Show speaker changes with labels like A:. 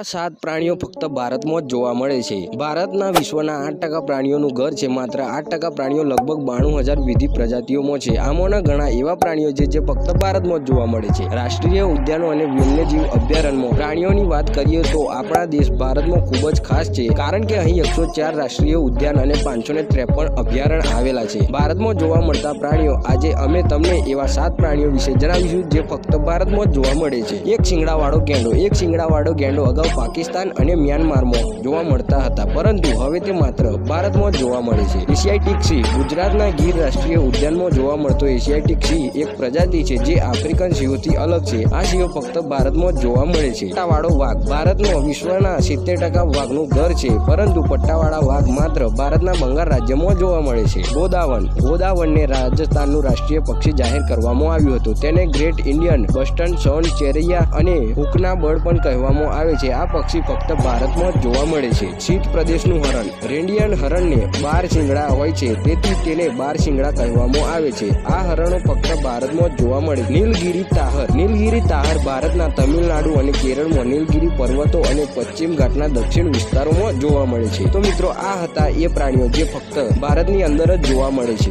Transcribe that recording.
A: સાત પ્રાણીઓ ફક્ત ભારતમાં જ જોવા મળે છે. ભારતના વિશ્વના 8% પ્રાણીઓનું ઘર છે. માત્ર 8% પ્રાણીઓ લગભગ 92,000 વિવિધ પ્રજાતિઓમાં છે. આમાંના ઘણા એવા પ્રાણીઓ છે જે ફક્ત ભારતમાં જ જોવા મળે છે. રાષ્ટ્રીય ઉદ્યાનો અને વન્યજીવ અભયારણ્યમાં પ્રાણીઓની વાત કરીએ તો આપણા દેશ ભારતમાં ખૂબ જ ખાસ છે, કારણ કે અહીં 104 રાષ્ટ્રીય ઉદ્યાન અને 553 અભયારણ્ય આવેલા છે. ભારતમાં જોવા મળતા પ્રાણીઓ. આજે અમે તમને એવા 7 પ્રાણીઓ વિશે જણાવીશું જે ફક્ત ભારતમાં જ જોવા મળે છે. એક શિંગડાવાળો ગેંડો. એક શિંગડાવાળો ગેંડો અગાઉ પાકિસ્તાન અને મ્યાનમારમાં જોવા મળતા હતા, પરંતુ હવે તે માત્ર ભારતમાં જ જોવા મળે છે. એશિયાટિક સિંહ. ગુજરાતના ગીર રાષ્ટ્રીય ઉદ્યાનમાં જોવા મળતો એશિયાટિક સિંહ એક પ્રજાતિ છે જે આફ્રિકન સિંહોથી અલગ છે. આ સિંહો ફક્ત ભારતમાં જ જોવા મળે છે. પટ્ટાવાળો વાઘ. ભારતમાં વિશ્વના 70% વાઘનું ઘર છે, પરંતુ પટ્ટાવાળા વાઘ માત્ર ભારતના બંગાળ રાજ્યમાં જોવા મળે છે. ગોદાવન. ગોદાવનને રાજસ્થાનનું રાષ્ટ્રીય પક્ષી જાહેર કરવામાં આવ્યું હતું. તેને ગ્રેટ ઇન્ડિયન બસ્ટર્ડ સોન ચેરિયા અને હુકના બર્ડ પણ કહેવામાં આવે છે. આ પક્ષી ફક્ત ભારતમાં જ જોવા મળે છે. શીત પ્રદેશનું હરણ. રેડિયન હરણને 12 શિંગડા હોય છે, તેથી તેને 12 શિંગડા કહેવામાં આવે છે. આ હરણો ફક્ત ભારતમાં જ જોવા મળે છે. નીલગિરી તાહર. નીલગિરી તાહર ભારતના તમિલનાડુ અને કેરળમાં નીલગિરી પર્વતો અને પશ્ચિમ ઘાટના દક્ષિણ વિસ્તારોમાં જોવા મળે છે. તો મિત્રો, આ હતા એ પ્રાણીઓ જે ફક્ત ભારતની અંદર જ જોવા મળે છે.